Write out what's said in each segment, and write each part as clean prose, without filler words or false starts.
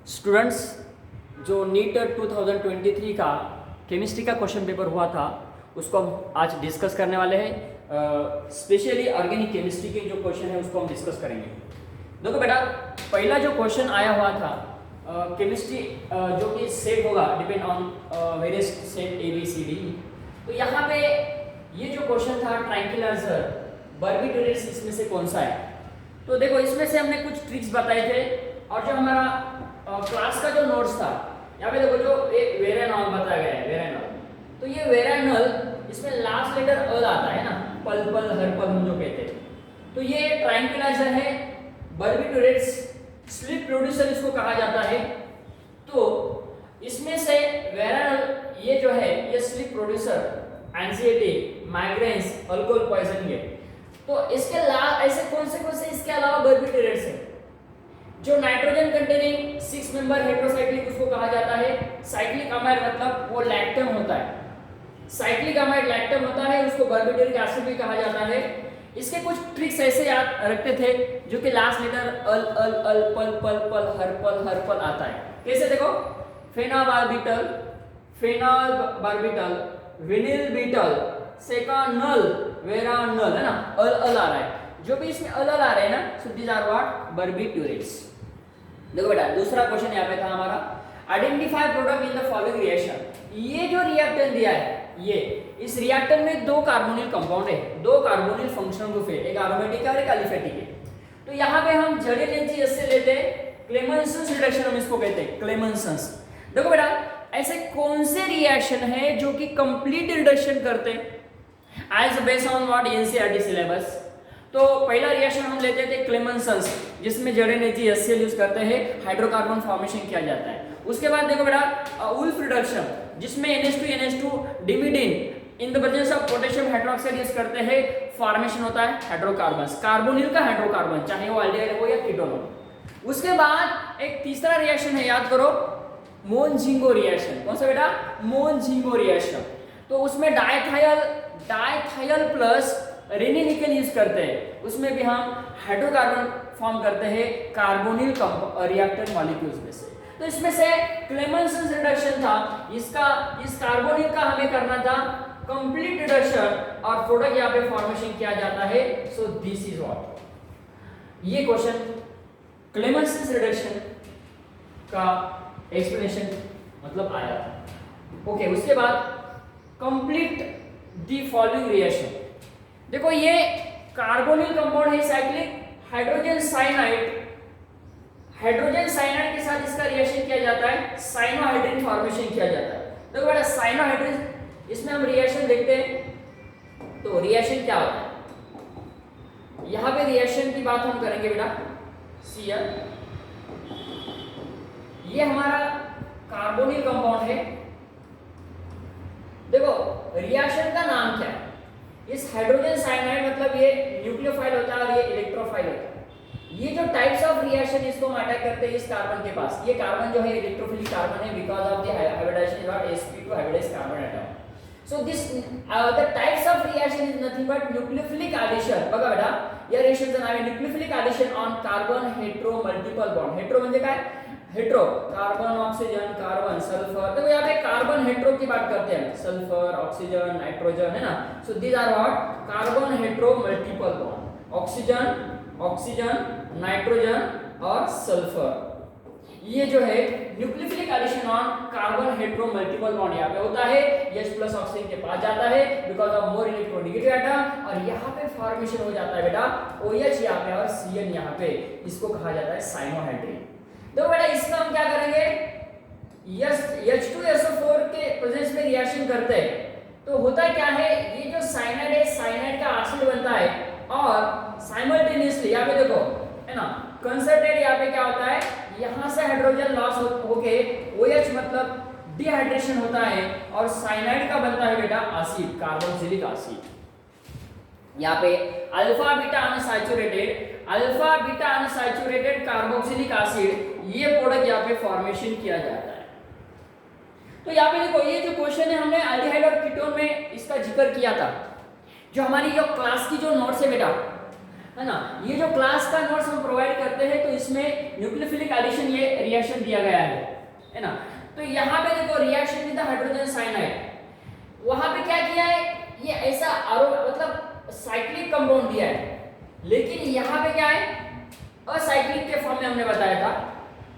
Students, जो NEET 2023 का chemistry का क्वेश्चन पेपर हुआ था उसको हम आज डिस्कस करने वाले हैं। स्पेशली ऑर्गेनिक केमिस्ट्री के जो क्वेश्चन है उसको हम डिस्कस करेंगे। देखो बेटा, पहला जो क्वेश्चन आया हुआ था केमिस्ट्री जो कि सेट होगा depend on various set A B C D. तो यहाँ पे ये जो क्वेश्चन था ट्रायंगुलर बार्बिटूरेट्स इसमें से कौन सा है। तो देखो इसमें से हमने कुछ ट्रिक्स बताए थे और जो हमारा क्लास का जो नोट्स था यहाँ पे देखो जो एक वेरानॉल बताया गया है वेरानॉल। तो ये वेरानॉल इसमें लास्ट लेटर अल आता है ना, पल पल हर पल हम जो कहते हैं। तो ये ट्रायंगुलर है, बार्बिटूरेट्स स्लिप प्रोड्यूसर इसको कहा जाता है। तो इसमें से वेरानॉल ये जो है ये slip producer, anxiety, migraines, alcohol poisoning. तो इसके ऐसे कौन से इसके अलावा बार्बिटूरेट्स है। जो नाइट्रोजन कंटेनिंग 6 मेंबर हेटेरोसाइक्लिक उसको कहा जाता है। साइक्लिक अमाइड मतलब वो लैक्टम होता है, साइक्लिक अमाइड लैक्टम होता है, उसको बार्बिटूरिक एसिड भी कहा जाता है। इसके कुछ ट्रिक्स ऐसे याद रखते थे जो कि लास्ट लेटर अल अल अल पल पल पल हर पल आता है। कैसे देखो, फेनोबार्बिटल, फेनॉल बार्बिटल, विनिल बीटल, सेकानल, वेरानल, है ना, अल अल आ रहा है। जो भी इसमें अल अल आ रहे हैं ना, सो दीज आर व्हाट बार्बिटूरेट्स। देखो बेटा, दूसरा क्वेश्चन यहाँ पे था हमारा, identify product in the following reaction. ये जो रिएक्टेंट दिया है ये, इस रिएक्टेंट में दो कार्बोनिल कंपाउंड है, दो कार्बोनिल फंक्शनल ग्रुप है, एक एरोमेटिक है और एक एलिफेटिक है। तो यहाँ पे हम जड़ी लेंची ऐसे लेते हैं, क्लेमेंसन्स रिडक्शन हम इसको कहते हैं, क्लेमेंसन्स। देखो बेटा, ऐसे कौन से रिएक्शन है जो कि कंप्लीट रिडक्शन करते हैं as based on what NCERT syllabus. तो पहला रिएक्शन हम लेते थे क्लेमेंसन्स, जिसमें जड़े नेची HCl यूज करते हैं, हाइड्रोकार्बन फॉर्मेशन किया जाता है। उसके बाद देखो बेटा वुल्फ रिडक्शन, जिसमें NH2 डिमिडिन in the presence of potassium hydroxide use करते हैं, फॉर्मेशन होता है हाइड्रोकार्बन, कार्बोनिल का हाइड्रोकार्बन, चाहे वो एल्डिहाइड हो या कीटोन हो। उसके बाद एक तीसरा रिएक्शन है, याद करो, मोनजिंगो रिएक्शन। कौन सा बेटा? मोनजिंगो रिएक्शन। तो उसमें डाइथाइल प्लस रेनिनिकल यूज करते हैं, उसमें भी हम हाइड्रोकार्बन फॉर्म करते हैं कार्बोनिल रिएक्टेंट मॉलिक्यूल्स में से। तो इसमें से क्लेमेंसन्स रिडक्शन था, इसका इस कार्बोनिल का हमें करना था कंप्लीट रिडक्शन और प्रोडक्ट यहाँ पे फॉर्मेशन किया जाता है। सो दिस इज व्हाट ये क्वेश्चन क्लेमेंसन्स रिडक्शन का एक्सप्लेनेशन मतलब आया था। ओके, उसके बाद कंप्लीट द फॉलोइंग रिएक्शन। देखो ये कार्बोनिल कंपाउंड है cyclic, hydrogen cyanide, hydrogen cyanide के साथ इसका रिएक्शन किया जाता है, साइनोहाइड्रिन फॉर्मेशन किया जाता है। देखो बेटा साइनोहाइड्रिन, इसमें हम रिएक्शन देखते हैं। तो रिएक्शन क्या होता है, यहां पे रिएक्शन की बात हम करेंगे बेटा। Cl ये हमारा कार्बोनिल कंपाउंड है। देखो रिएक्शन का नाम क्या है, इस हाइड्रोजन साइनाइड मतलब ये न्यूक्लियोफाइल होता है और ये इलेक्ट्रोफाइल होता है। ये जो टाइप्स ऑफ रिएक्शन इसको हम अटैक करते हैं इस कार्बन के पास। ये कार्बन जो है इलेक्ट्रोफिलिक कार्बन है because of the hybridisation of sp2 hybridised carbon atom. So this the types of reaction is nothing but nucleophilic addition. बघा बेटा, या रिएक्शनचं नाव आहे nucleophilic addition on carbon hetero multiple bond. Hetero म्हणजे काय? Hetero carbon oxygen carbon sulphur. तो यहाँ पे कार्बन हेटेरो की बात करते हैं, सल्फर ऑक्सीजन नाइट्रोजन, है ना। So these are what carbon hetero multiple bond, oxygen oxygen nitrogen और सल्फर। ये जो है nucleophilic addition on carbon hetero multiple bond यहाँ पे होता है, H प्लस ऑक्सीजन के पास जाता है because of more electronegative atom, और यहाँ पे फॉर्मेशन हो जाता है बेटा OH यहाँ पे और Cl यहाँ पे, इसको कहा जाता है साइनोहाइड्रिन। तो बेटा इसका हम क्या करेंगे, H2SO4 के प्रेजेंस में रिएक्शन करते हैं तो होता क्या है, ये जो साइनाइड है साइनाइड का एसिड बनता है और साइमल्टेनियसली यहाँ पे देखो, है ना, कंसंट्रेट यहाँ पे क्या होता है, यहाँ से हाइड्रोजन लॉस होके OH मतलब डिहाइड्रेशन होता है और साइनाइड का बनता है बेटा एसिड, कार्बोक्सिलिक एसिड। यहाँ पे alpha beta unsaturated carboxylic acid, ये प्रोडक्ट यहाँ पे फॉर्मेशन किया जाता है। तो यहाँ पे देखो ये जो क्वेश्चन है हमने एल्डिहाइड और कीटोन में इसका जिक्र किया था। जो हमारी जो क्लास की जो नोट्स है बेटा, है ना। ये जो क्लास का नोट्स हम प्रोवाइड करते हैं तो इसमें न्यूक्लियोफिलिक एडिशन ये रिएक्शन दिया गया है ना। तो यहाँ पे देखो रिएक्शन विद हाइड्रोजन साइनाइड, वहां पे क्या किया है, ये ऐसा मतलब साइक्लिक कंपाउंड दिया है, लेकिन यहाँ पे क्या है असाइक्लिक के फॉर्म में हमने बताया था।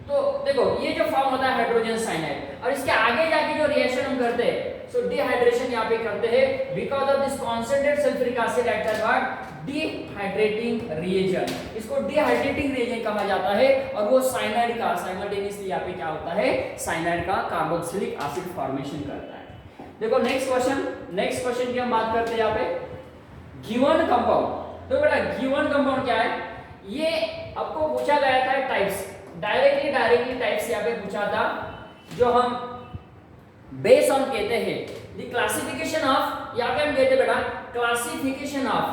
तो देखो ये जो फॉर्म होता है हाइड्रोजन साइनाइड, और इसके आगे जाके जो रिएक्शन हम करते हैं सो डिहाइड्रेशन यहाँ पे करते हैं because of this concentrated sulphuric acid act as what dehydrating reagent. इसको डिहाइड्रेटिंग रिएजेंट कहा जाता है, और वो साइनाइड का साइमल्टेनियसली यहाँ पे क्या होता है साइनाइड का कार्बोक्सिलिक एसिड फॉर्मेशन करता है। देखो नेक्स्ट क्वेश्चन की हम बात करते हैं यहाँ पे गिवन कंपाउंड। तो बेटा गिवन कंपाउंड क्या है, ये आपको पूछा गया था टाइप्स, डायरेक्टली टाइप्स यहाँ पे पूछा था, जो हम बेस ऑन कहते हैं द क्लासिफिकेशन ऑफ, यहाँ पे हम कहते हैं बेटा classification of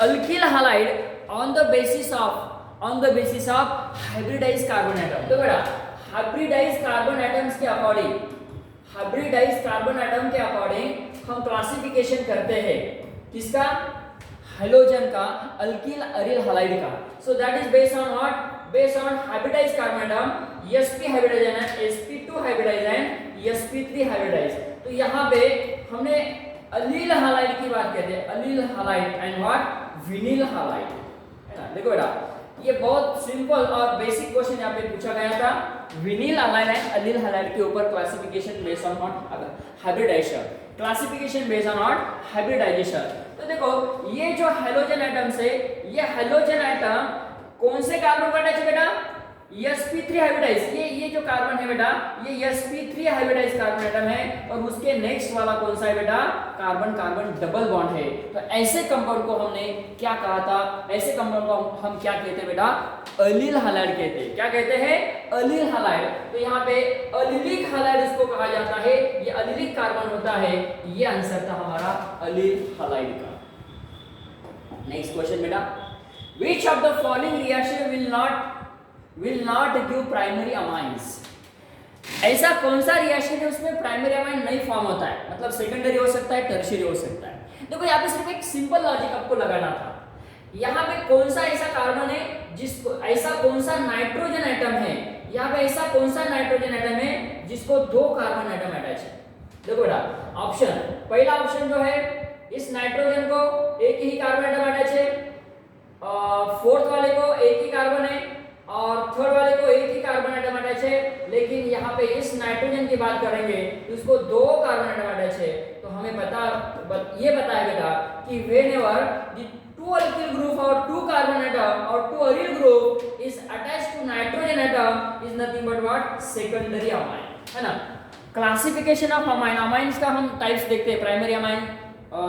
alkyl halide on the basis of hybridised carbon atom. तो बेटा हाइब्रिडाइज्ड कार्बन एटम्स के अकॉर्डिंग, हाइब्रिडाइज्ड कार्बन एटम के अकॉर्डिंग हम क्लासिफिकेशन करते हैं किसका, हेलोजन का, अल्किल अरिल हैलाइड का। So that is based on what, based on hybridised carbon atom, sp hybridise है, sp2 hybridise and sp3 hybridise. तो यहाँ पे हमने अलील हैलाइड की बात करते हैं, अलील हैलाइड एंड व्हाट विनिल हैलाइड, है ना। देखो बेटा ये बहुत सिंपल और बेसिक क्वेश्चन यहाँ पे पूछा गया था, vinyl halide and allyl halide के ऊपर classification based on what hybridisation, classification based on what hybridisation. तो देखो ये जो हेलोजन एटम से, ये हेलोजन एटम कौन से कार्बन का अटैच है बेटा, sp3 हाइब्रिडाइज। ये जो कार्बन है बेटा ये sp3 हाइब्रिडाइज कार्बन एटम है, और उसके नेक्स्ट वाला कौन सा है बेटा कार्बन कार्बन डबल बॉन्ड है। तो ऐसे कंपाउंड को हमने क्या कहा था, ऐसे कंपाउंड को हम क्या कहते हैं बेटा अलील हैलाइड कहते हैं। क्या कहते हैं अलील हैलाइड। तो यहाँ पे अलीलिक हैलाइड इसको कहा जाता है, ये अलीलिक कार्बन होता है, ये आंसर था हमारा अलील हैलाइड का। नेक्स्ट क्वेश्चन बेटा, which of the following reaction will not give primary amines। ऐसा कौन सा रिएक्शन है उसमें प्राइमरी अमाइन नहीं फॉर्म होता है, मतलब सेकेंडरी हो सकता है, टर्शियरी हो सकता है। देखो यहाँ पे सिर्फ एक सिंपल लॉजिक आपको लगाना था, यहाँ पे कौन सा ऐसा कार्बन है जिसको, ऐसा कौन सा नाइट्रोजन एटम है, यहाँ पे ऐसा कौन सा नाइट्रोजन एटम है जिसको 2 कार्बन एटम अटैच है। देखो बेटा ऑप्शन, पहला ऑप्शन जो है इस नाइट्रोजन को एक ही कार्बन एटम अटैच है, फोर्थ वाले को एक ही कार्बन है, और थर्ड वाले को एक ही कार्बन एटम अटैच है। लेकिन यहाँ पे इस नाइट्रोजन की बात करेंगे तो इसको 2 कार्बन एटम अटैच है। तो हमें ये पता है बेटा कि व्हेनेवर द 2 alkyl group और 2 कार्बन एटम और 2 aryl group is attached to nitrogen atom is nothing but what secondary amine, है ना। क्लासिफिकेशन ऑफ अमाइन, अमाइंस का हम टाइप्स देखते हैं, primary amine,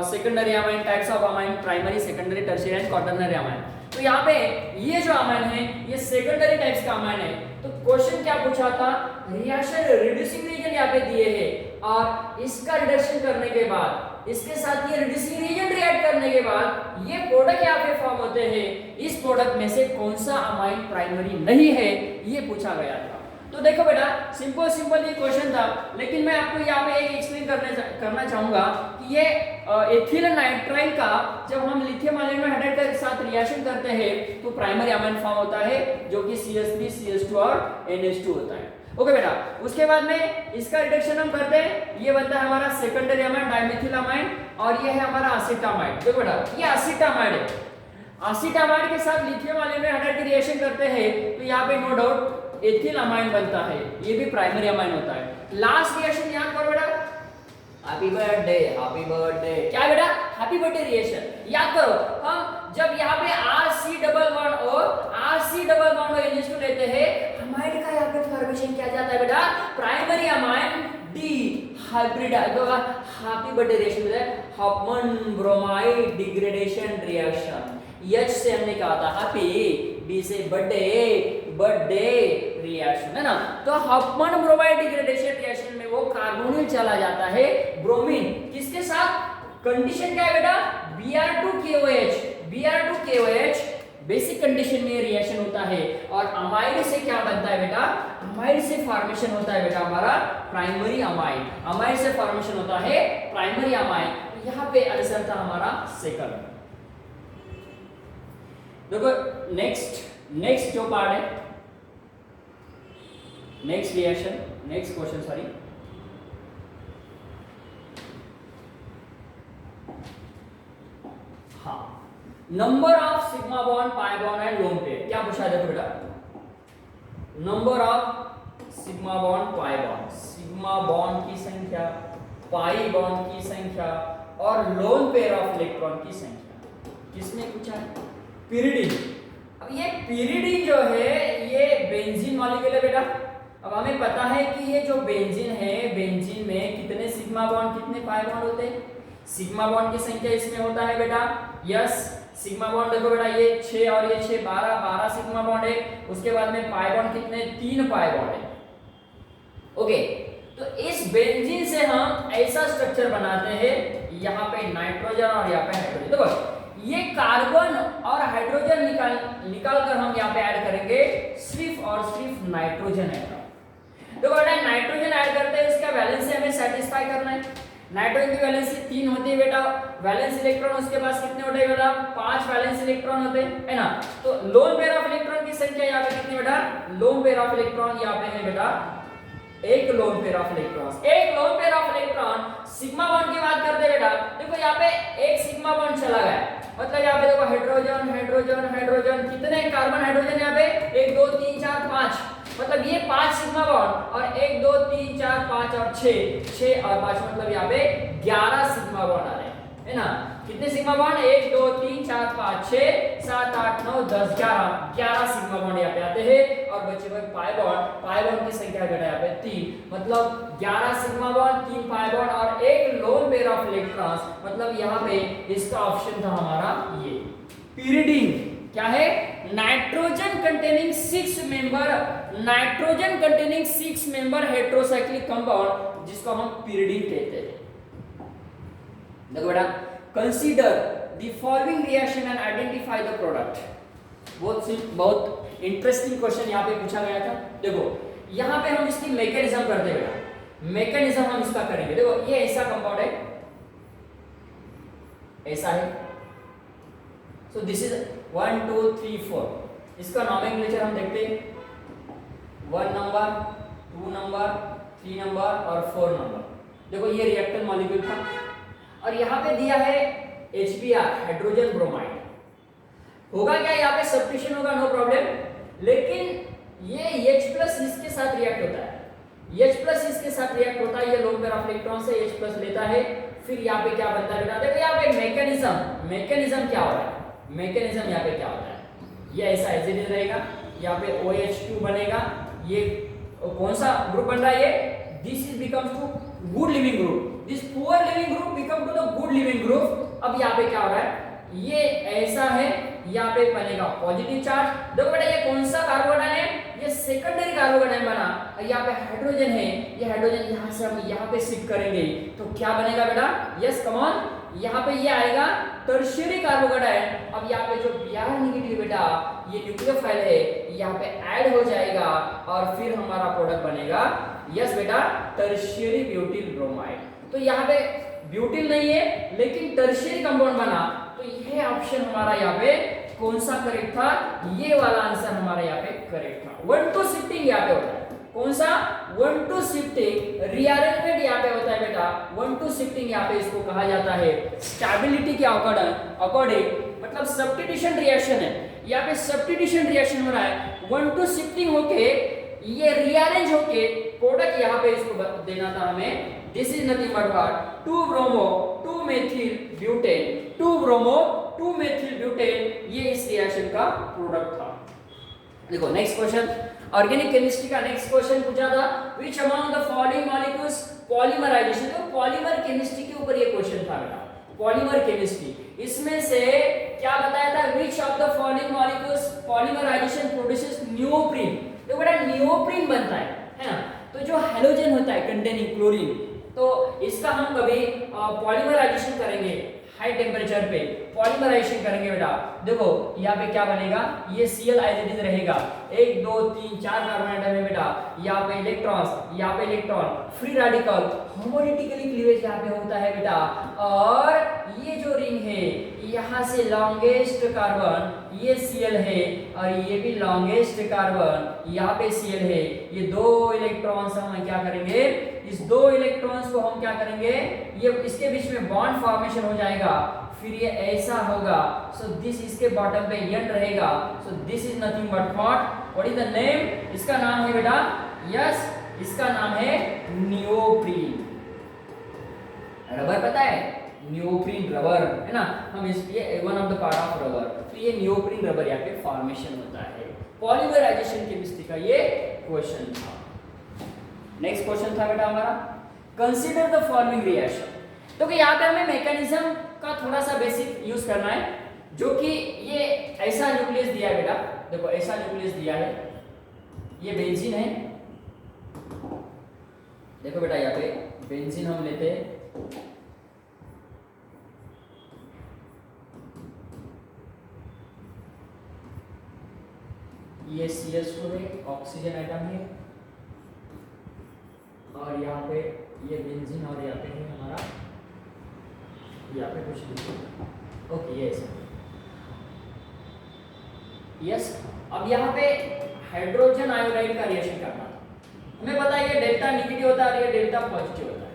secondary amine, types of amine, primary, secondary, tertiary and quaternary amine. तो यहाँ पे ये जो अमाइन है ये सेकेंडरी टाइप्स का अमाइन है। तो क्वेश्चन क्या पूछा था, रिएक्शन रिड्यूसिंग रीजन यहाँ पे दिए हैं, और इसका रिडक्शन करने के बाद, इसके साथ ये रिड्यूसिंग रीजन रिएक्ट करने के बाद ये प्रोडक्ट यहाँ पे फॉर्म होते हैं। इस प्रोडक्ट में से कौन सा अमाइन प्राइमरी नहीं है ये पूछा गया था। तो देखो बेटा सिंपल ये क्वेश्चन था, लेकिन मैं आपको यहाँ पे एक एक्सप्लेन करना चाहूंगा कि ये एथिल नाइट्राइल का जब हम लिथियम आयन हाइड्राइड के साथ रिएक्शन करते हैं तो प्राइमरी अमाइन फॉर्म होता है, जो कि CH3, CH2 और NH2 होता है। ओके बेटा, उसके बाद में इसका रिडक्शन हम करते हैं, ये बनता है हमारा सेकेंडरी अमाइन डाइमेथिल अमाइन, और ये है हमारा एसिटामाइड। देखो बेटा ये एसिटामाइड है, एसिटामाइड के साथ लिथियम आयन हाइड्राइड की रिएक्शन करते हैं तो यहाँ पे नो डाउट एथिल अमाइन बनता है, ये भी प्राइमरी अमाइन होता है। लास्ट रिएक्शन याद करो बेटा, हैप्पी बर्थडे क्या बेटा हैप्पी बर्थडे रिएक्शन याद करो। हम जब यहाँ पे RC डबल बॉन्ड और NH2 लेते हैं, अमाइड का यहाँ पे फॉर्मेशन क्या जाता है बेटा प्राइमरी अमाइन डी हाइब्रिड, तो हैप्पी बर्थडे रिएक्शन है Hoffmann bromide degradation reaction. H से हमने कहा था हैप्पी, B से बर्थडे रिएक्शन, है ना। तो हॉफमैन ब्रोमाइड डिग्रेडेशन रिएक्शन में वो कार्बोनिल चला जाता है ब्रोमीन, किसके साथ, कंडीशन क्या है बेटा Br2KOH बेसिक कंडीशन में रिएक्शन होता है। और अमाइड से क्या बनता है बेटा, अमाइड से फॉर्मेशन होता है बेटा हमारा प्राइमरी अमाइड, अमाइड से फॉर्मेशन होता है प्राइमरी अमाइड। यहाँ पे आंसर था हमारा सेकंड। देखो नेक्स्ट जो पार्ट है, next reaction, next question sorry, हाँ, number of sigma bond, pi bond and lone pair. क्या पूछा है देखो बेटा, number of sigma bond, pi bond, sigma bond की संख्या, पाई बॉन्ड की संख्या और लोन पेयर ऑफ इलेक्ट्रॉन की संख्या। किसने पूछा है? पिरिडिन। अब ये पिरिडिन जो है ये बेंजीन मॉलिक्यूल है बेटा। अब हमें पता है कि ये जो बेंजीन है, बेंजीन में कितने सिग्मा बॉन्ड कितने पाई बॉन्ड होते हैं? सिग्मा बॉन्ड की संख्या इसमें होता है बेटा, यस, सिग्मा बॉन्ड देखो बेटा ये 6 और ये 6 12 सिग्मा बॉन्ड है। उसके बाद में पाई बॉन्ड कितने? 3 पाई बॉन्ड है। ओके, तो इस बेंजीन से हम ऐसा स्ट्रक्चर बनाते हैं, यहाँ पे नाइट्रोजन और यहाँ पे हाइड्रोजन। देखो ये कार्बन और हाइड्रोजन निकाल कर हम यहाँ पे ऐड करेंगे सिर्फ और सिर्फ नाइट्रोजन एटम। देखो बेटा नाइट्रोजन ऐड करते हैं, इसका वैलेंसी हमें सेटिस्फाई करना है। नाइट्रोजन की वैलेंसी 3 होती है बेटा, वैलेंस इलेक्ट्रॉन उसके पास कितने होते हैं बेटा? 5 वैलेंस इलेक्ट्रॉन होते हैं, है ना। तो लोन पेयर ऑफ इलेक्ट्रॉन की संख्या यहाँ पे कितनी बेटा? लोन पेयर ऑफ इलेक्ट्रॉन यहाँ पे है बेटा एक लोन पेयर ऑफ इलेक्ट्रॉन। एक lone pair of electron sigma bond की बात करते हैं बेटा, देखो यहाँ पे एक सिग्मा बॉन्ड चला गया, मतलब यहाँ पे देखो हाइड्रोजन हाइड्रोजन हाइड्रोजन, कितने कार्बन हाइड्रोजन यहाँ पे? 1 2 3 4 5, मतलब ये 5 सिग्मा बॉन्ड और 1 2 3 4 5 और 6 और 5, मतलब यहाँ पे 11 सिग्मा बॉन्ड आ रहे हैं, है ना। कितने सिग्मा बॉन्ड? 1 2 3 4 5 6 7 8 9 10 11 सिग्मा बॉन्ड यहाँ पे आते हैं। और बचे हुए पाई बॉन्ड की संख्या बेटा यहाँ पे 3, मतलब 11 सिग्मा बॉन्ड 3 पाई बॉन्ड और एक लोन पेयर ऑफ इलेक्ट्रॉन्स, मतलब यहाँ पे इसका ऑप्शन था हमारा ये पिरिडिन। क्या है? Nitrogen containing 6 member heterocyclic compound, जिसको हम पिरिडिन कहते हैं। देखो बेटा, consider the following reaction and identify the product. बहुत इंटरेस्टिंग क्वेश्चन यहाँ पे पूछा गया था। देखो यहाँ पे हम इसकी मैकेनिज्म करते हैं बेटा, मैकेनिज्म हम इसका करेंगे। देखो ये ऐसा कंपाउंड है, ऐसा है, सो दिस इज 1 2 3 4। इसका नॉमेनक्लेचर हम देखते हैं, 1 नंबर 2 नंबर 3 नंबर और 4 नंबर। देखो ये रिएक्टेंट मॉलिक्यूल था और यहाँ पे दिया है HBr, हाइड्रोजन ब्रोमाइड। होगा क्या यहाँ पे? सब्स्टिट्यूशन होगा, नो प्रॉब्लम, लेकिन ये H+ इसके साथ रिएक्ट होता है, H+ इसके साथ रिएक्ट होता है, ये लोन पेयर ऑफ इलेक्ट्रॉन से H+ लेता है, फिर यहाँ पे क्या बनता है बेटा? देखो यहाँ पे मैकेनिज्म क्या हो रहा है? मैकेनिज्म यहाँ पे क्या होता है? ये ऐसा एज इट इज रहेगा, यहाँ पे OH2 बनेगा, ये कौन सा ग्रुप बन रहा है? ये this is becomes to good leaving group, this poor leaving group become to the good leaving group. अब यहाँ पे क्या हो रहा है? ये ऐसा है, यहाँ पे बनेगा पॉजिटिव चार्ज। देखो बेटा ये कौन सा कार्बोनाइन है? ये सेकेंडरी कार्बोनाइन बना, यहाँ पे हाइड्रोजन है, ये हाइड्रोजन यहाँ से हम यहाँ पे शिफ्ट करेंगे तो क्या बनेगा बेटा? यस कम ऑन, यहाँ पे ये आएगा टर्शियरी कार्बोनाइन। अब यहाँ पे जो Br नेगेटिव बेटा ये न्यूक्लियोफाइल है, यहाँ पे ऐड हो जाएगा और फिर हमारा प्रोडक्ट बनेगा, यस बेटा, टर्शियरी ब्यूटिल ब्रोमाइड। तो यहाँ पे ब्यूटिल नहीं है लेकिन टर्शियरी कंपाउंड बना, तो ये ऑप्शन हमारा यहाँ पे कौन सा करेक्ट था? ये वाला आंसर हमारा यहाँ पे करेक्ट था। 1 2 शिफ्टिंग यहाँ पे होता है, कौन सा? 1 2 शिफ्टिंग, रीअरेंजमेंट यहाँ पे होता है बेटा, 1 2 शिफ्टिंग यहाँ पे इसको कहा जाता है। स्टेबिलिटी के अकॉर्डिंग, मतलब सब्स्टिट्यूशन रिएक्शन है, यहाँ पे सब्स्टिट्यूशन रिएक्शन हो रहा है, 1 2 शिफ्टिंग होके ये रीअरेंज होके प्रोडक्ट यहाँ पे इसको देना था हमें। This is nothing but what? 2 bromo 2 methyl butane, 2 bromo 2 methyl butane, ये इस रिएक्शन का प्रोडक्ट था। देखो नेक्स्ट क्वेश्चन, ऑर्गेनिक केमिस्ट्री का नेक्स्ट क्वेश्चन पूछा था, which among the following molecules polymerisation. तो पॉलीमर केमिस्ट्री के ऊपर ये क्वेश्चन था बेटा, पॉलीमर केमिस्ट्री। इसमें से क्या बताया था? Which of the following molecules polymerisation produces neoprene. तो बेटा नियोप्रीन बनता है ना। तो जो हैलोजन होता है कंटेनिंग क्लोरीन, तो इसका हम कभी पॉलीमराइजेशन करेंगे, हाई टेम्परेचर पे पॉलीमराइजेशन करेंगे बेटा। देखो यहाँ पे क्या बनेगा? ये Cl एज इट इज रहेगा, 1 2 3 4 कार्बन एटम है बेटा, यहाँ पे इलेक्ट्रॉन्स, यहाँ पे electron, free radical, homolytically cleavage यहाँ पे होता है बेटा। और ये जो रिंग है यहाँ से लॉन्गेस्ट कार्बन ये Cl है और ये भी लॉन्गेस्ट कार्बन, यहाँ पे Cl है। ये 2 इलेक्ट्रॉन्स हम क्या करेंगे, इस 2 इलेक्ट्रॉन्स को हम क्या करेंगे, ये इसके बीच में बॉन्ड फॉर्मेशन हो जाएगा, फिर ये ऐसा होगा। सो दिस इसके बॉटम पे एन रहेगा। सो this is nothing but what is the name, इसका नाम है बेटा, यस, इसका नाम है नियोप्रीन। रबर पता है, नियोप्रीन रबर है ना, हम ये one of the part of rubber. तो ये नियोप्रीन रबर यहाँ पे फॉर्मेशन होता है। पॉलीमराइजेशन केमिस्ट्री का ये क्वेश्चन था। नेक्स्ट क्वेश्चन था बेटा हमारा, कंसीडर द फॉलोइंग रिएक्शन। तो कि यहाँ पे हमें मैकेनिज्म का थोड़ा सा बेसिक यूज करना है, जो कि ये ऐसा न्यूक्लियस दिया है बेटा, देखो ऐसा न्यूक्लियस दिया है, ये बेंजीन है। देखो बेटा यहाँ पे बेंजीन हम लेते हैं, ये CH2 है, ऑक्सीजन एटम है, और यहाँ पे ये बेंजीन, और यहाँ पे है हमारा, यहाँ पे कुछ नहीं, ओके यस यस। अब यहाँ पे हाइड्रोजन आयोडाइड का रिएक्शन करना था। हमें पता है ये डेल्टा नेगेटिव होता है और ये डेल्टा पॉजिटिव होता है।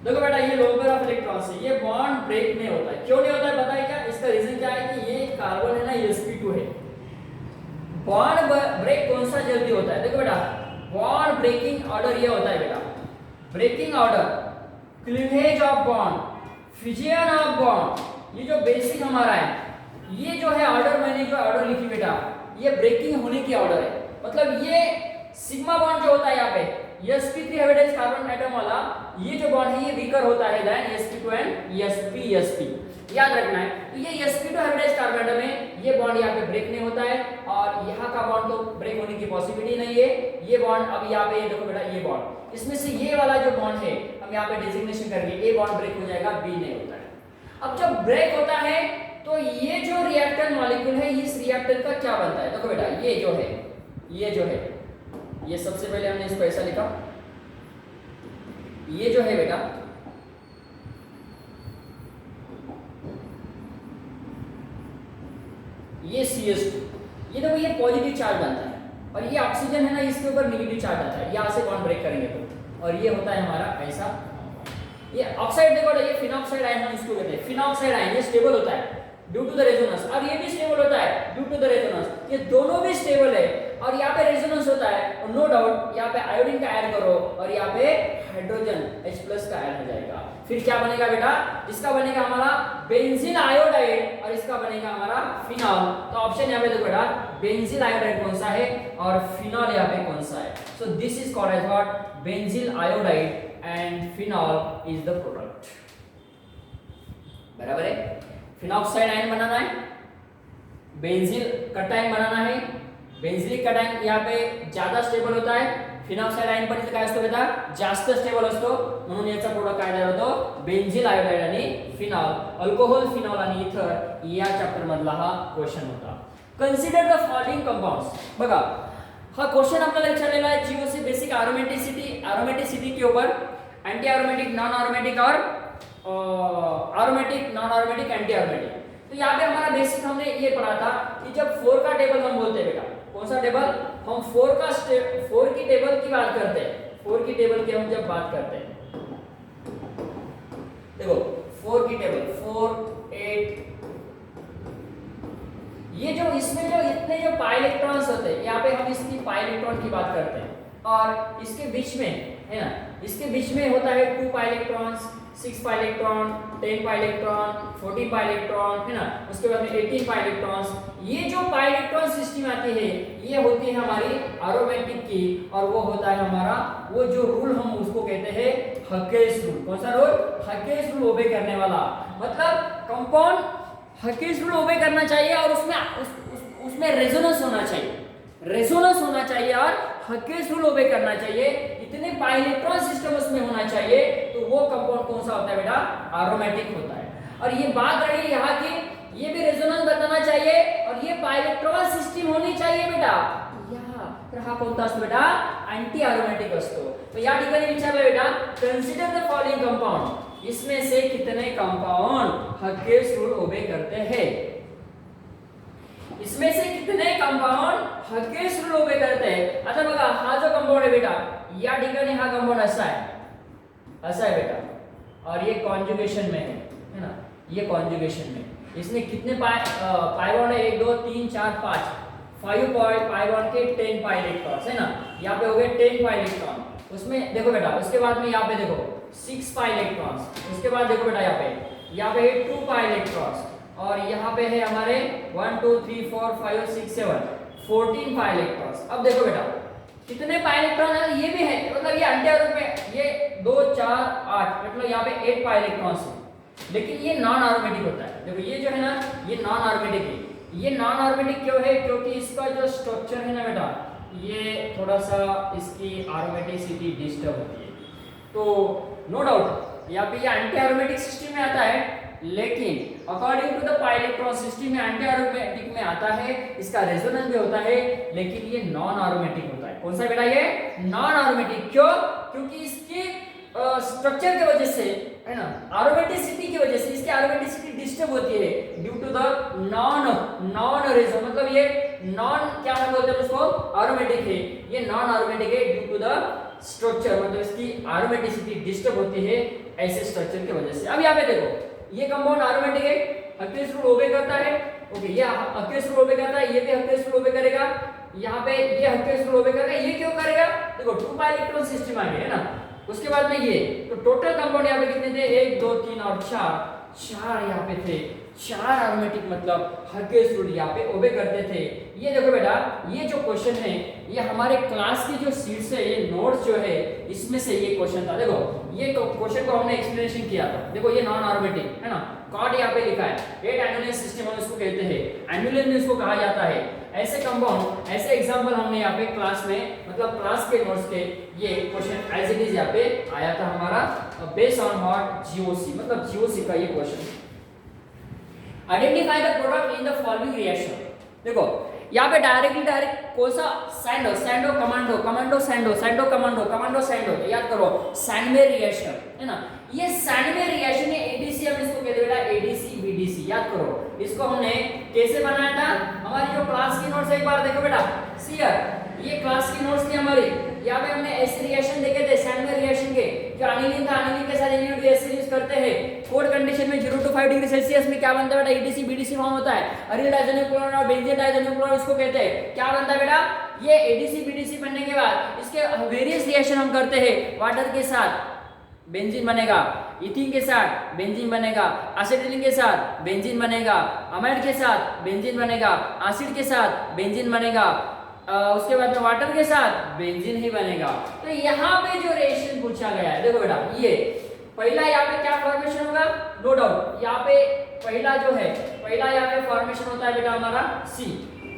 देखो बेटा ये लोअर ऑफ इलेक्ट्रॉन्स है, ये बॉन्ड ब्रेक नहीं होता है। क्यों नहीं होता है पता है क्या, इसका रीजन क्या है कि ये कार्बन है ना, ये sp2 है। बॉन्ड ब्रेक कौन सा जल्दी होता है, देखो बेटा बॉन्ड ब्रेकिंग ऑर्डर ये होता है बेटा, breaking order, cleavage of bond, fission of bond, ये जो बेसिक हमारा है, ये जो है ऑर्डर, मैंने जो ऑर्डर लिखी बेटा, ये ब्रेकिंग होने की ऑर्डर है। मतलब ये सिग्मा बॉन्ड जो होता है यहाँ पे, sp3 हाइब्रिडाइज्ड कार्बन एटम वाला, ये जो बॉन्ड है ये वीकर होता है देन sp2 एंड sp याद रखना है। तो ये sp2 हाइब्रिडाइज्ड कार्बन एटम है, ये बॉन्ड यहाँ पे ब्रेक नहीं होता है, और यहाँ का बॉन्ड तो ब्रेक होने की पॉसिबिलिटी नहीं है। ये बॉन्ड अब यहाँ पे देखो बेटा, ये बॉन्ड, इसमें से ये वाला जो बॉन्ड है हम यहाँ पे डेजिग्नेशन करेंगे, ए बॉन्ड ब्रेक हो जाएगा, बी नहीं होता है। अब जब ब्रेक होता है तो ये जो रिएक्टेंट मॉलिक्यूल है, इस रिएक्टेंट का क्या बनता है, देखो बेटा ये जो है, ये जो है, ये सबसे पहले हमने इसको ऐसा लिखा, ये जो है बेटा, ये CH2, ये देखो ये पॉजिटिव चार्ज बनता है, और ये ऑक्सीजन है ना, इसके ऊपर नेगेटिव चार्ज आता है, यहाँ से बॉन्ड ब्रेक करेंगे तो, और ये होता है हमारा ऐसा। ये ऑक्साइड देखो, ये फिनॉक्साइड आयन हम इसको कहते हैं, फिनॉक्साइड आयन, ये स्टेबल होता है ड्यू टू द रेजोनेंस, और ये भी स्टेबल होता है ड्यू टू द रेजोनेंस, ये दोनों भी स्टेबल है, और यहाँ पे रेजोनेंस होता है, और नो डाउट यहाँ पे आयोडीन का ऐड करो और यहाँ पे हाइड्रोजन H+ का ऐड हो जाएगा। फिर क्या बनेगा बेटा, इसका बनेगा हमारा बेंजीन आयोडाइड, और इसका बनेगा हमारा फिनॉल। तो ऑप्शन यहाँ पे देखो बेटा, बेंजीन आयोडाइड कौन सा है और फिनॉल यहाँ पे कौन सा है। So this is called as what, benzene iodide and phenol is the product. बराबर है, फिनॉक्साइड आयन बनाना है, बेंजीन कटायन बनाना है, बेंझिलिक कटायन यहाँ पे ज्यादा स्टेबल होता आहे, फिनॉक्साइड आयन पण इथे काय असतो बेटा जास्त स्टेबल असतो, म्हणून याचा प्रोडक्ट काय तयार होतो बेंझिल आयोडाइड आणि फिनॉल, अल्कोहोल फिनॉल आणि इथर या चॅप्टर मधला हा क्वेश्चन होता। कन्सिडर द फॉलोइंग कंपाउंड्स, बघा हा क्वेश्चन आपल्याला विचारलेला आहे जीओसी बेसिक एरोमेटिसिटी के ऊपर, एंटी एरोमेटिक, नॉन एरोमेटिक और aromatic, non aromatic, anti aromatic. तो यहाँ पे हमारा बेसिक हमने ये पढ़ा था कि जब 4 का टेबल हम बोलते हैं बेटा, कौन सा टेबल, हम 4 की टेबल की बात करते हैं, 4 की टेबल की हम जब बात करते हैं, देखो 4 की टेबल 4 8, ये जो इसमें जो इतने जो पाई इलेक्ट्रॉन्स होते हैं, यहाँ पे हम इसकी पाई इलेक्ट्रॉन की बात करते हैं, और इसके बीच में है ना, इसके बीच में होता है 2 pi electrons, 6 pi electron, 10 pi electron, 14 pi electron, है ना, उसके बाद में 18 पाई इलेक्ट्रॉन्स। ये जो पाई इलेक्ट्रॉन सिस्टम आती है ये होती है हमारी एरोमेटिक की, और वो होता है हमारा वो जो रूल हम उसको कहते हैं हकेस रूल। कौन सा रूल, हकेस रूल ओबे करने वाला, मतलब कंपाउंड हकेस रूल ओबे करना चाहिए और उसमें रेजोनेंस होना चाहिए, रेजोनेंस होना चाहिए और हकेस रूल ओबे करना चाहिए, इतने पाई इलेक्ट्रॉन सिस्टम उसमें होना चाहिए, तो वो कंपाउंड कौन सा होता है बेटा, एरोमेटिक होता है। और ये बात रही यहाँ की, ये भी रेजोनेंस बताना चाहिए और ये पाई इलेक्ट्रॉन सिस्टम होनी चाहिए बेटा, तर हा कोणता असतो बेटा, अँटी एरोमेटिक असतो। तो या ठिकाणी विचारलं बेटा, कंसीडर द फॉलोइंग कंपाउंड, इसमें से कितने कंपाउंड हकेस रूल ओबे करते हैं। इसमें से कितने कंपाउंड हकेस रूल ओबे करते हैं? आता बघा हा जो कंपाउंड आहे बेटा, या ठिकाणी हा कंपाउंड असा आहे बेटा, और ये कॉन्जुगेशन में है ना, ये कॉन्जुगेशन में इसमें कितने पाई बॉन्ड है? 1 2 3 4 5 पाई बॉन्ड के 10 पाई इलेक्ट्रॉन्स है ना, यहाँ पे हो गए 10 पाई इलेक्ट्रॉन। उसमें देखो बेटा, उसके बाद में यहाँ पे देखो 6 पाई इलेक्ट्रॉन्स, उसके बाद देखो बेटा यहाँ पे है 2 पाई इलेक्ट्रॉन्स, और यहाँ पे है हमारे 1 2 3 4 5 6 7 14 पाई इलेक्ट्रॉन्स। अब देखो बेटा कितने पाई इलेक्ट्रॉन है, ये भी है, मतलब ये एंटी आरोमेटिक में ये 2 4 8, मतलब यहाँ पे 8 पाई इलेक्ट्रॉन्स है, लेकिन ये नॉन आरोमेटिक होता है। देखो ये जो है ना, ये नॉन आरोमेटिक है। ये नॉन आरोमेटिक क्यों है? क्योंकि इसका जो स्ट्रक्चर है ना बेटा, ये थोड़ा सा इसकी आरोमेटिसिटी डिस्टर्ब होती है। तो नो डाउट यहाँ पे ये एंटी आरोमेटिक सिस्टम में आता है, लेकिन according to the pi electron system में एंटी आरोमेटिक में आता है, इसका रेजोनेंस भी होता है, लेकिन ये नॉन आरोमेटिक होता है। कौन सा बेटा? ये नॉन आरोमेटिक। क्यों? क्योंकि इसके स्ट्रक्चर की वजह से है ना, आरोमेटिसिटी की वजह से इसकी आरोमेटिसिटी डिस्टर्ब होती है ड्यू टू द नॉन रेजो, मतलब ये नॉन क्या बोलते हैं उसको, आरोमेटिक है, ये नॉन आरोमेटिक है ड्यू टू द स्ट्रक्चर, मतलब इसकी आरोमेटिसिटी डिस्टर्ब होती है ऐसे स्ट्रक्चर की वजह से। अब यहाँ पे देखो ये कंपाउंड आरोमेटिक है, हकेस रूल ओबे करता है, ओके, ये हकेस रूल ओबे करता है, ये भी हकेस रूल ओबे करेगा, यहाँ पे ये हकेस रूल ओबे करेगा, ये क्यों करेगा? देखो 2 पाई इलेक्ट्रॉन सिस्टम आ गया है ना, उसके बाद में ये, तो टोटल कंपाउंड यहाँ पे कितने थे? 1 2 3 और 4 यहाँ पे थे, 4 एरोमेटिक, मतलब हकेस रूल यहाँ पे ओबे करते थे। ये देखो बेटा, ये जो क्वेश्चन है ये हमारे क्लास की जो सीट्स है, ये नोट्स जो है इसमें से ये क्वेश्चन था। देखो ये क्वेश्चन को हमने एक्सप्लेनेशन किया था। देखो ये नॉन आरोमेटिक है ना, कॉर्ड यहाँ पे लिखा है, 8 एनुलेंस सिस्टम हम इसको कहते हैं, एनुलेंस में इसको कहा जाता है। ऐसे कंपाउंड, ऐसे एग्जांपल हमने यहाँ पे क्लास में, मतलब क्लास के नोट्स के ये क्वेश्चन एज इट इज यहाँ पे आया था हमारा, बेस्ड ऑन व्हाट जीओसी, मतलब जीओसी का ये question. Identify the product in the following reaction. देखो यहाँ पे डायरेक्ट कौन सा? सैंडो कमांडो सैंडो, याद करो सैंडवे रिएक्शन है ना, ये सैंडवे रिएक्शन है, एडीसी हम इसको कहते हैं बेटा, एडीसी बीडीसी, याद करो। इसको हमने कैसे बनाया था? हमारी जो क्लास की नोट्स एक बार देखो बेटा, सीयर ये क्लास की नोट्स थी हमारी, यहाँ पे हमने ऐसे रिएक्शन देखे थे सैंडवे रिएक्शन के, जो एनिलीन था, एनिलीन के साथ एनिलीन एसिड यूज करते हैं, कोल्ड कंडीशन में 0 to 5 डिग्री सेल्सियस में क्या बनता है बेटा? एडीसी बीडीसी फॉर्म होता है। अरिल डाइजेनिक क्लोराइड और बेंजीन डाइजेनिक क्लोराइड इसको कहते हैं, क्या बनता है बेटा? ये एडीसी बीडीसी बनने के बाद इसके वेरियस रिएक्शन हम करते हैं, वाटर के साथ बेंजीन बनेगा, इथीन के साथ बेंजीन बनेगा, एसिटिलीन के साथ बेंजीन बनेगा, अमाइड के साथ बेंजीन बनेगा, एसिड के साथ बेंजीन बनेगा, उसके बाद में वाटर के साथ बेंजीन ही बनेगा। तो यहाँ पे जो रिएक्शन पूछा गया है, देखो बेटा ये पहला यहाँ पे क्या फॉर्मेशन होगा? नो डाउट यहाँ पे पहला जो है, पहला यहाँ पे फॉर्मेशन होता है बेटा हमारा सी,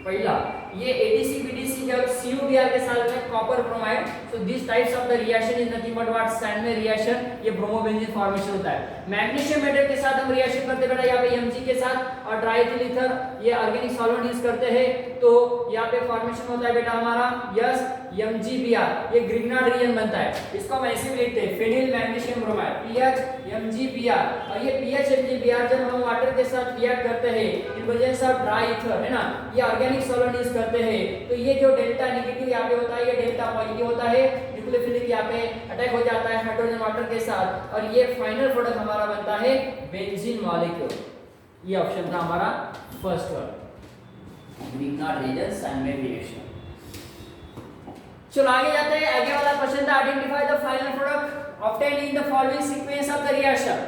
पहला ये एडीसी बीडीसी जब CuBr के साथ में copper bromide, so this types of the reaction is nothing but what? Sandmeyer reaction, ये ब्रोमोबेंजीन फॉर्मेशन होता है। मैग्नीशियम मेटल के साथ हम रिएक्शन करते हैं बेटा, यहाँ पे Mg के साथ, और ट्राइथिल ईथर ये ऑर्गेनिक सॉल्वेंट यूज करते हैं, तो यहाँ पे फॉर्मेशन होता है बेटा हमारा यस MgBr, ये ग्रिग्नार्ड रीजन बनता है, इसको हम ऐसे भी लिखते हैं phenyl magnesium bromide PH MgBr, और ये PH MgBr जब हम वाटर के साथ रिएक्ट करते हैं इन वजह से ड्राई ईथर है ना, ये ऑर्गेनिक सॉल्वेंट यूज करते हैं, तो ये जो डेल्टा नेगेटिव यहाँ पे होता है, ये डेल्टा पॉजिटिव होता है, न्यूक्लियोफिलिक यहाँ पे अटैक हो जाता है हाइड्रोजन वाटर के साथ, और ये फाइनल प्रोडक्ट हमारा बनता है बेंजीन मॉलिक्यूल। ये ऑप्शन था हमारा first one, Grignard reagent Sandmeyer reaction. चलो आगे जाते हैं, आगे वाला क्वेश्चन था identify the final product obtained in the following sequence of the reaction.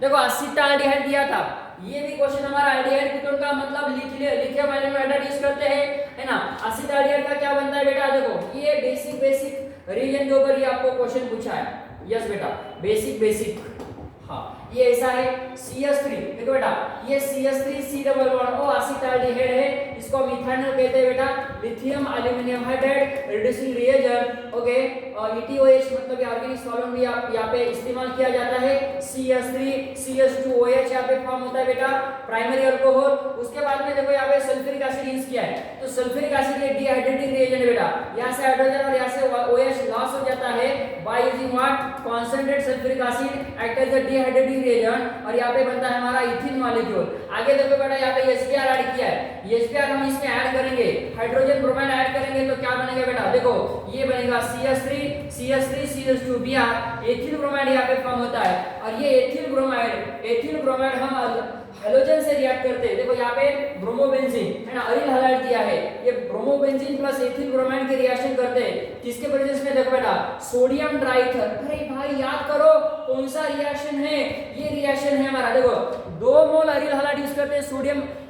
देखो एसिटाल्डिहाइड दिया था, ये भी क्वेश्चन हमारा एल्डिहाइड कीटोन का मतलब लिथियम आयन हाइड्राइड यूज करते हैं है ना। एसिटाल्डिहाइड का क्या बनता है बेटा? देखो ये बेसिक रीजन के ऊपर ये आपको क्वेश्चन पूछा है, यस बेटा बेसिक, हाँ ये ऐसा है CH3, देखो बेटा ये CH3 C double bond O acetaldehyde है, इसको हम इथेनॉल कहते हैं बेटा, lithium aluminium hydride reducing reagent, okay, और ETOH मतलब ये ऑर्गेनिक सॉल्वेंट भी यहाँ पे इस्तेमाल किया जाता है, CH3 CH2OH यहाँ पे फॉर्म होता है बेटा प्राइमरी अल्कोहल। उसके बाद में देखो यहाँ पे सल्फ्यूरिक एसिड यूज किया है, तो सल्फ्यूरिक एसिड ये डिहाइड्रेटिंग रिएजेंट है बेटा, यहाँ से हाइड्रोजन और यहाँ से OH लॉस हो जाता है by using what concentrate sulphuric acid act as a dehydrating reagent और यहाँ पे बनता है हमारा इथिन मॉलिक्यूल। आगे देखो बेटा यहाँ पे HBr ऐड किया है, HBr हम इसमें ऐड करेंगे, हाइड्रोजन ब्रोमाइड ऐड करेंगे तो क्या बनेगा बेटा, देखो ये बनेगा CH3CH2Br, एथिल ब्रोमाइड यहाँ पे फॉर्म होता है और ये एथिल ब्रोमाइड हम हैलोजन से रिएक्ट करते हैं। देखो यहाँ पे ब्रोमोबेंजीन है ना, अरिल हैलाइड दिया है, ये ब्रोमोबेंजीन प्लस एथिल ब्रोमाइड के रिएक्शन करते हैं किसके प्रेजेंस में, देखो बेटा सोडियम ट्राइथर। अरे भाई याद करो कौन सा रिएक्शन है, ये रिएक्शन है हमारा, देखो 2 मोल अरिल हैलाइड यूज करते हैं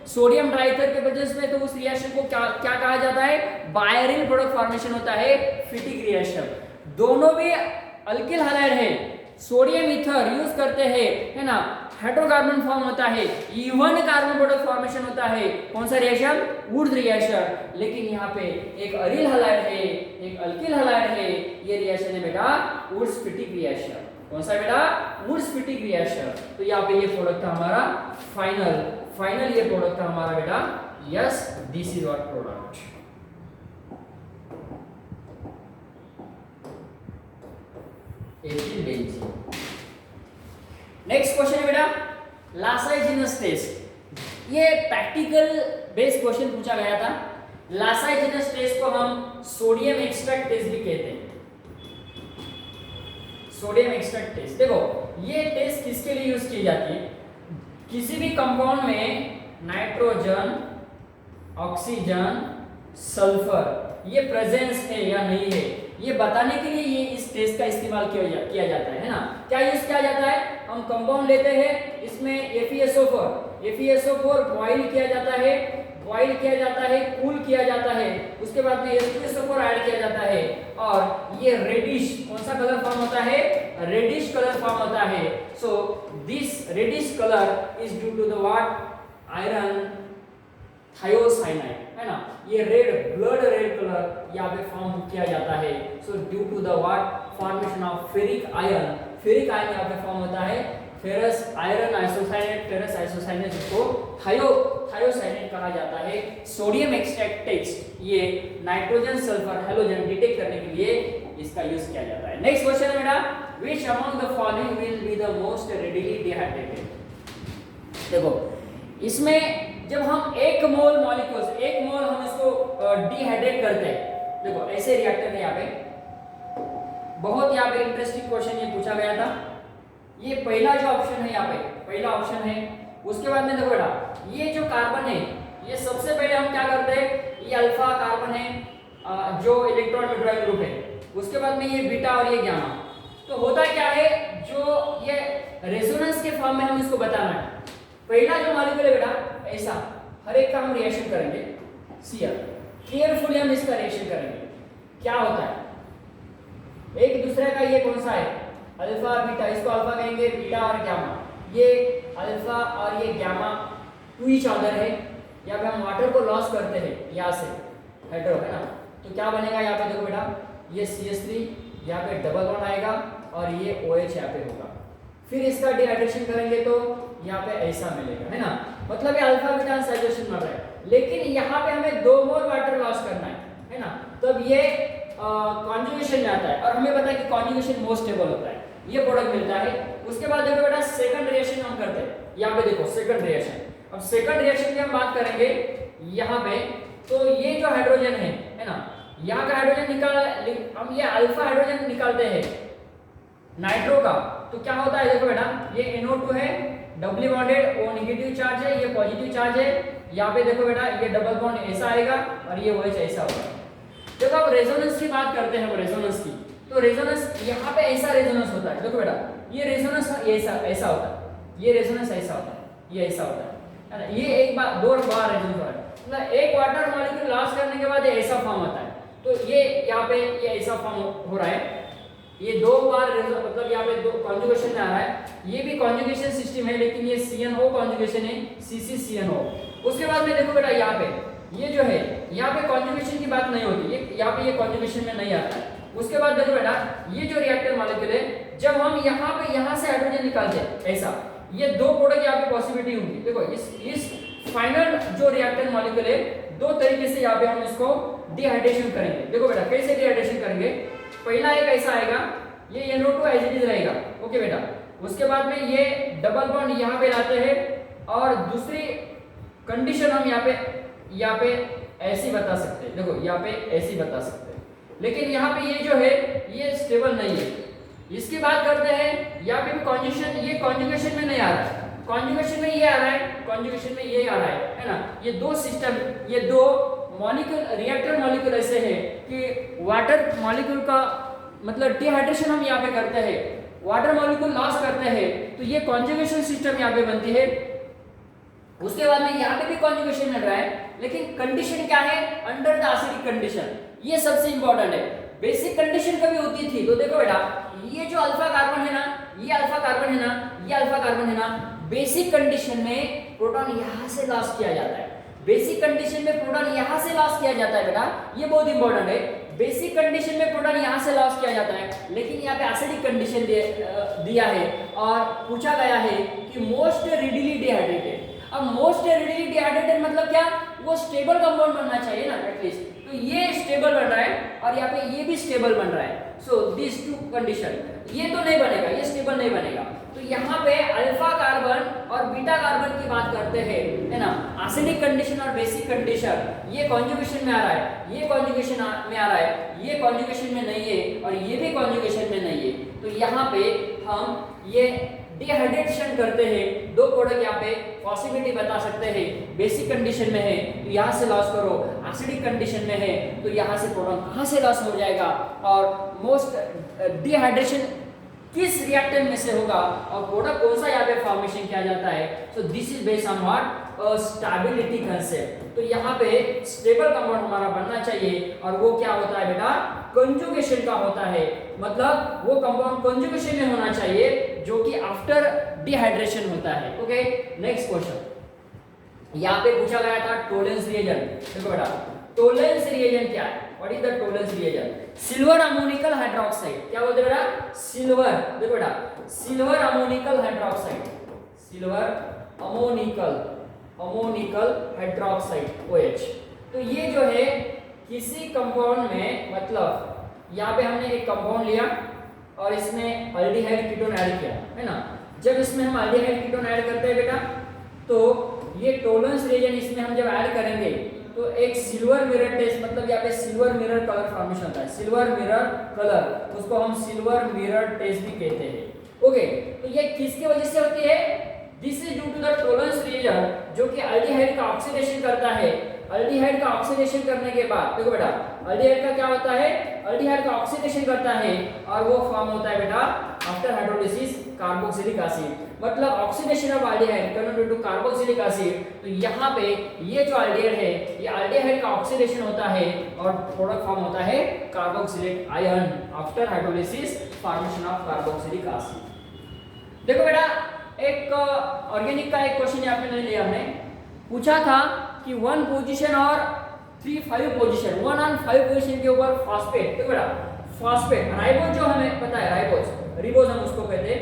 सोडियम ट्राइथर के प्रेजेंस में, तो उस रिएक्शन को क्या कहा जाता है, बायरिल प्रोडक्ट फॉर्मेशन होता है, फिटिक रिएक्शन। दोनों भी अल्किल हैलाइड है, सोडियम ईथर यूज करते हैं है ना, हाइड्रोकार्बन फॉर्म होता है, इवन कार्बन प्रोडक्ट फॉर्मेशन होता है, कौन सा रिएक्शन, वुड्स रिएक्शन। लेकिन यहाँ पे एक अरिल हैलाइड है, एक अल्किल हैलाइड है, ये रिएक्शन है बेटा वुड्स फिटिक रिएक्शन। कौन सा बेटा, वुड्स फिटिक रिएक्शन। तो यहाँ पे ये प्रोडक्ट था हमारा फाइनल ये प्रोडक्ट था हमारा बेटा, yes this is what product. Ethyl benzene. Next question है बेटा लासाइजिनस टेस्ट। ये प्रैक्टिकल बेस्ड क्वेश्चन पूछा गया था। लासाइजिनस टेस्ट को हम सोडियम एक्सट्रैक्ट टेस्ट भी कहते हैं, सोडियम एक्सट्रैक्ट टेस्ट। देखो ये टेस्ट किसके लिए यूज की जाती है, किसी भी कंपाउंड में नाइट्रोजन, ऑक्सीजन, सल्फर ये प्रेजेंस है या नहीं है, ये बताने के लिए ये इस टेस्ट का इस्तेमाल किया जाता है ना। क्या यूज किया जाता है, हम कंपाउंड लेते हैं, इसमें FeSO4 बॉइल किया जाता है, कूल किया जाता है, उसके बाद में H2SO4 ऐड किया जाता है और ये रेडिश कौन सा कलर फॉर्म होता है, रेडिश कलर फॉर्म होता है। So this reddish colour is due to the what, iron thiocyanide है ना, ये ब्लड रेड कलर यहाँ पे फॉर्म किया जाता है। So due to the what, formation of ferric iron यहाँ पे फॉर्म होता है, ferrous iron isocyanate, ferrous isocyanate को थायोसाइनेट कहा जाता है। सोडियम एक्सट्रैक्ट टेस्ट ये नाइट्रोजन, सल्फर, हैलोजन डिटेक्ट करने के लिए इसका यूज किया जाता है। नेक्स्ट क्वेश्चन है बेटा, which among the following will be the most readily dehydrated. देखो इसमें जब हम 1 मोल मॉलिक्यूल्स, 1 मोल हम इसको डिहाइड्रेट करते हैं, देखो ऐसे रिएक्टर है यहाँ पे, बहुत यहाँ पे इंटरेस्टिंग क्वेश्चन ये पूछा गया था। ये पहला जो ऑप्शन है यहाँ पे, पहला ऑप्शन है, उसके बाद में देखो बेटा ये जो कार्बन है, ये सबसे पहले हम क्या करते हैं, ये अल्फा कार्बन है जो इलेक्ट्रॉन विड्रॉइंग ग्रुप है, उसके बाद में ये बीटा और ये गामा। तो होता क्या है, जो ये रेजोनेंस के फॉर्म में हम इसको बताना है। पहला जो मॉलिक्यूल है बेटा ऐसा, हर एक का हम रिएक्शन करेंगे, केयरफुली हम इसका रिएक्शन करेंगे, क्या होता है एक दूसरे का, ये कौन सा है, अल्फा बीटा, इसको अल्फा कहेंगे, बीटा और गामा, ये अल्फा और ये गामा टू ईच अदर है। यहाँ पे हम वाटर को लॉस करते हैं यहाँ से, हेड्रो है ना, तो क्या बनेगा यहाँ पे, देखो बेटा ये CH3 यहाँ पे डबल बॉन्ड आएगा और ये OH यहाँ पे होगा, फिर इसका डिहाइड्रेशन करेंगे तो यहाँ पे ऐसा मिलेगा, है ना, मतलब ये अल्फा बीटा साइक्लेशन मिल रहा है। लेकिन यहाँ पे हमें 2 मोल वाटर लॉस करना है ना, तब ये कॉन्जुगेशन में आता है और हमें पता है कि कॉन्जुगेशन मोस्ट स्टेबल होता है, ये प्रोडक्ट मिलता है। उसके बाद देखो बेटा सेकंड रिएक्शन हम करते हैं, यहाँ पे देखो सेकंड रिएक्शन। अब सेकंड रिएक्शन की हम बात करेंगे यहाँ पे, तो ये जो हाइड्रोजन है ना, यहाँ का हाइड्रोजन हम ये अल्फा हाइड्रोजन निकालते हैं नाइट्रो का, तो क्या होता है, देखो बेटा ये NO2 है, doubly bonded, O negative charge है, ये पॉजिटिव चार्ज है। यहाँ पे देखो बेटा ये डबल बॉन्ड ऐसा आएगा और ये OH ऐसा होगा। देखो अब रेजोनेंस की बात करते हैं, रेजोनेंस की, तो रेजोनेंस यहाँ पे ऐसा रेजोनेंस होता है, देखो बेटा ये रेजोनेंस ऐसा होता है, ये रेजोनेंस ऐसा होता है, ये ऐसा होता है ना, ये एक बार 2 बार रेजोनेंस हो रहा है, मतलब एक वाटर मॉलिक्यूल लॉस करने के बाद ये ऐसा फॉर्म होता है। तो ये यहाँ पे ये ऐसा फॉर्म हो रहा है, ये 2 बार मतलब यहाँ पे 2 कॉन्जुगेशन में आ रहा है, ये भी कॉन्जुगेशन सिस्टम है, लेकिन ये CNO कॉन्जुगेशन है, CCCNO। उसके बाद में देखो बेटा यहाँ पे ये जो है, यहाँ पे कॉन्जुगेशन की बात नहीं होती, ये यहाँ पे ये कॉन्जुगेशन में नहीं आता है। उसके बाद देखो बेटा ये जो रिएक्टर मॉलिक्यूल है, जब हम यहाँ से हाइड्रोजन निकालते हैं ऐसा, ये 2 प्रोडक्ट यहाँ पे पॉसिबिलिटी होगी। देखो इस फाइनल जो रिएक्टर मॉलिक्यूल है, 2 तरीके से यहाँ पे हम इसको डिहाइड्रेशन करेंगे। देखो बेटा कैसे डिहाइड्रेशन करेंगे, पहला एक ऐसा आएगा, ये NO2 एज इट इज रहेगा, ओके बेटा। उसके बाद में ये डबल बॉन्ड यहाँ पे लाते हैं और दूसरी कंडीशन हम यहाँ पे ऐसी बता सकते हैं, देखो यहाँ पे ऐसी बता सकते हैं, लेकिन यहाँ पे ये जो है ये स्टेबल नहीं है। इसकी बात करते हैं, यहाँ पे भी कॉन्जुगेशन, ये कॉन्जुगेशन में नहीं आ रहा है, कॉन्जुगेशन में ये आ रहा है, कॉन्जुगेशन में ये आ रहा है ना। ये दो सिस्टम, ये दो मॉलिक्यूल, रिएक्टर मॉलिक्यूल ऐसे है कि वाटर मॉलिक्यूल का मतलब डिहाइड्रेशन हम यहाँ पे करते हैं, वाटर मॉलिक्यूल लॉस करते हैं, तो ये कॉन्जुगेशन सिस्टम यहाँ पे बनती है। उसके बाद में यहाँ पे भी कॉन्जुगेशन मिल रहा है, लेकिन कंडीशन क्या है, अंडर द एसिडिक कंडीशन, ये सबसे इंपॉर्टेंट है। बेसिक कंडीशन कभी होती थी, तो देखो बेटा ये जो अल्फा कार्बन है ना, ये अल्फा कार्बन है ना, ये अल्फा कार्बन है ना, बेसिक कंडीशन में प्रोटॉन यहाँ से लॉस किया जाता है, बेसिक कंडीशन में प्रोटॉन यहाँ से लॉस किया जाता है बेटा, ये बहुत इंपॉर्टेंट है। बेसिक कंडीशन में प्रोटॉन यहाँ से लॉस किया जाता है, लेकिन यहाँ पे एसिडिक कंडीशन दिया है और पूछा गया है कि मोस्ट रिडीली डिहाइड्रेटेड। अब मोस्ट रिडीली डिहाइड्रेटेड मतलब क्या, वो स्टेबल कंपाउंड बनना चाहिए ना एटलीस्ट, तो ये स्टेबल बन रहा है और यहाँ पे ये भी स्टेबल बन रहा है। सो दिस टू कंडीशन, ये तो नहीं बनेगा, ये स्टेबल नहीं बनेगा। तो यहाँ पे अल्फा कार्बन और बीटा कार्बन की बात करते हैं, है ना, एसिडिक कंडीशन और बेसिक कंडीशन, ये कॉन्जुगेशन में आ रहा है, ये कॉन्जुगेशन में आ रहा है, ये कॉन्जुगेशन में नहीं है और ये भी कॉन्जुगेशन में नहीं है। तो यहाँ पे हम ये डिहाइड्रेशन करते हैं, दो प्रोडक्ट यहाँ पे पॉसिबिलिटी बता सकते हैं, बेसिक कंडीशन में है तो यहाँ से लॉस करो, एसिडिक कंडीशन में है तो यहाँ से प्रोटॉन कहाँ से लॉस हो जाएगा, और मोस्ट डिहाइड्रेशन किस रिएक्टेंट में से होगा और प्रोडक्ट कौन सा यहाँ पे फॉर्मेशन किया जाता है। So this is based on what, stability concept. तो यहाँ पे स्टेबल कंपाउंड हमारा बनना चाहिए और वो क्या होता है बेटा, कंजुगेशन का होता है, मतलब वो कंपाउंड कंजुगेशन में होना चाहिए जो कि आफ्टर डिहाइड्रेशन होता है। ओके, नेक्स्ट क्वेश्चन यहाँ पे पूछा गया था टोलेंस रिएजेंट। देखो बेटा टोलेंस रिएजेंट क्या है, what is the Tollens reagent, silver ammoniacal hydroxide, क्या बोलते हैं बेटा, सिल्वर, देखो बेटा silver ammoniacal hydroxide, silver ammoniacal hydroxide OH। तो ये जो है किसी कंपाउंड में, मतलब यहाँ पे हमने एक कंपाउंड लिया और इसमें अल्डिहाइड कीटोन ऐड किया, है ना। जब इसमें हम अल्डिहाइड कीटोन ऐड करते हैं बेटा, तो ये टोलेंस रिएजेंट इसमें हम जब ऐड करेंगे तो एक सिल्वर मिरर टेस्ट, मतलब यहाँ पे सिल्वर मिरर कलर फॉर्मेशन होता है, सिल्वर मिरर कलर, उसको हम सिल्वर मिरर टेस्ट भी कहते हैं। ओके, तो ये किसकी वजह से होती है, this is due to the Tollens reagent जो कि अल्डिहाइड का ऑक्सीडेशन करता है। अल्डिहाइड का ऑक्सीडेशन करने के बाद देखो बेटा अल्डिहाइड का क्या होता है, अल्डिहाइड का ऑक्सीडेशन करता है और वो फॉर्म होता है बेटा आफ्टर हाइड्रोलिसिस कार्बोक्सिलिक एसिड, मतलब oxidation of aldehyde converted to carboxylic acid. तो यहाँ पे ये जो अल्डिहाइड है, ये अल्डिहाइड का ऑक्सीडेशन होता है और प्रोडक्ट फॉर्म होता है carboxylic ion after hydrolysis formation of carboxylic acid. देखो बेटा एक ऑर्गेनिक का एक क्वेश्चन यहाँ पे नहीं लिया हमने, पूछा था कि 1 पोजीशन और 3-5 पोजीशन, 1 और 5 पोजीशन के ऊपर फॉस्फेट, देखो बेटा फॉस्फेट राइबोज जो हमें पता है, राइबोज रिबोज हम उसको कहते हैं,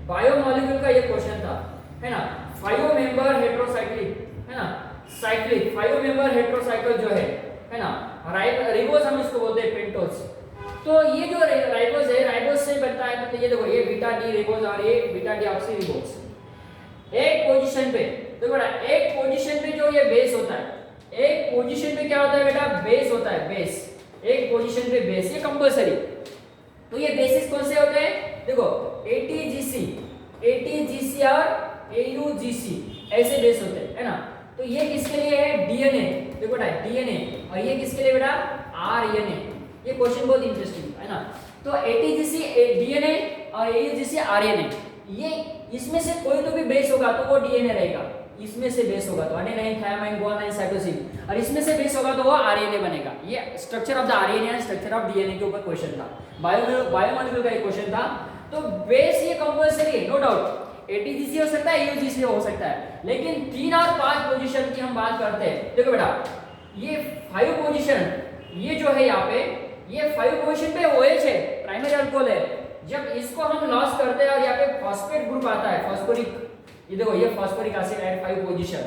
बायोमोलिक्यूल का ये क्वेश्चन था, है ना। 5 मेंबर हेटेरोसाइक्लिक, है ना, साइक्लिक 5 मेंबर हेटेरोसाइकल जो है ना, रिबोज हम इसको बोलते हैं पेंटोज। तो ये जो राइबोज है, राइबोज से बनता है, मतलब ये देखो ये बीटा डी रिबोज और ये बीटा डी ऑक्सी रिबोज एक पोजीशन पे, देखो बेटा एक पोजीशन पे जो ये बेस होता है, एक पोजीशन पे क्या होता है बेटा, बेस होता है, बेस, एक पोजीशन पे बेस, ये कंपलसरी। तो ये बेसिस कौन से होते हैं, देखो ATGC और AUGC ऐसे बेस होते हैं, है ना। तो ये किसके लिए है, DNA, देखो बेटा DNA, और ये किसके लिए बेटा, RNA। ये क्वेश्चन बहुत इंटरेस्टिंग है ना। तो ATGC DNA और AUGC RNA, ये इसमें से कोई तो भी बेस होगा तो वो DNA रहेगा, इसमें से बेस होगा तो अडेनाइन थायमाइन गुआनाइन साइटोसिन, और इसमें से बेस होगा तो वो RNA बनेगा। ये structure of the RNA and structure of DNA के ऊपर क्वेश्चन था, बायोमोलिक्यूल का एक क्वेश्चन था। तो बेस ये कंपलसरी है, नो डाउट, ATGC हो सकता है, AUGC हो सकता है, लेकिन 3 और 5 पोजीशन की हम बात करते हैं। देखो बेटा ये 5 पोजीशन, ये जो है यहाँ पे ये 5 पोजीशन पे OH है, प्राइमरी अल्कोहल है। जब इसको हम लॉस करते हैं और यहाँ पे फॉस्फेट ग्रुप आता है, फॉस्फोरिक, ये देखो ये phosphoric acid at 5 position.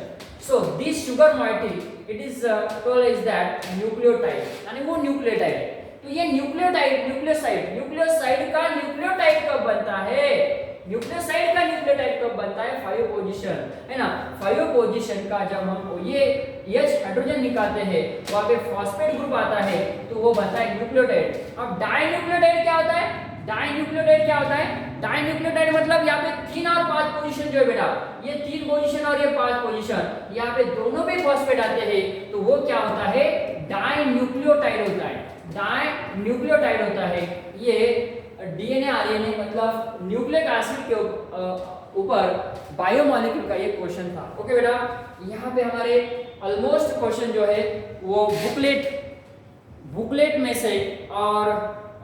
So this sugar moiety it is told is that nucleotide, यानी वो न्यूक्लियोटाइड है। तो ये न्यूक्लियोटाइड, न्यूक्लियोसाइड का न्यूक्लियोटाइड कब बनता है? न्यूक्लियोसाइड का न्यूक्लियोटाइड कब बनता है? 5 पोजीशन, है ना। 5 पोजीशन का जब हम ये H हाइड्रोजन निकालते हैं, वहां पे फॉस्फेट ग्रुप आता है, तो वो बनता है न्यूक्लियोटाइड। अब डाइन्यूक्लियोटाइड क्या होता है? डाइन्यूक्लियोटाइड क्या होता है? डाइन्यूक्लियोटाइड मतलब यहाँ पे 3 और 5 पोजीशन जो है बेटा, ये 3 पोजीशन और ये 5 पोजीशन, यहाँ पे दोनों पे फॉस्फेट आते हैं, तो वो क्या होता है? डाइन्यूक्लियोटाइड होता है। डाइन्यूक्लियोटाइड होता है। ये डीएनए आरएनए मतलब न्यूक्लिक एसिड के ऊपर बायोमॉलिक्यूल का ये क्वेश्चन था। ओके बेटा, यहाँ पे हमारे ऑलमोस्ट क्वेश्चन जो है वो बुकलेट में से और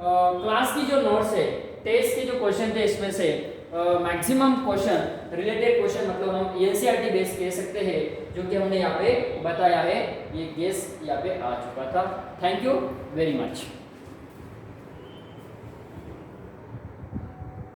क्लास की जो नोट्स है, टेस्ट के जो क्वेश्चन थे, इसमें से मैक्सिमम क्वेश्चन रिलेटेड क्वेश्चन मतलब हम एनसीईआरटी बेस कह सकते हैं, जो कि हमने यहाँ पे बताया है, ये गेस यहाँ पे आ चुका था। Thank you very much.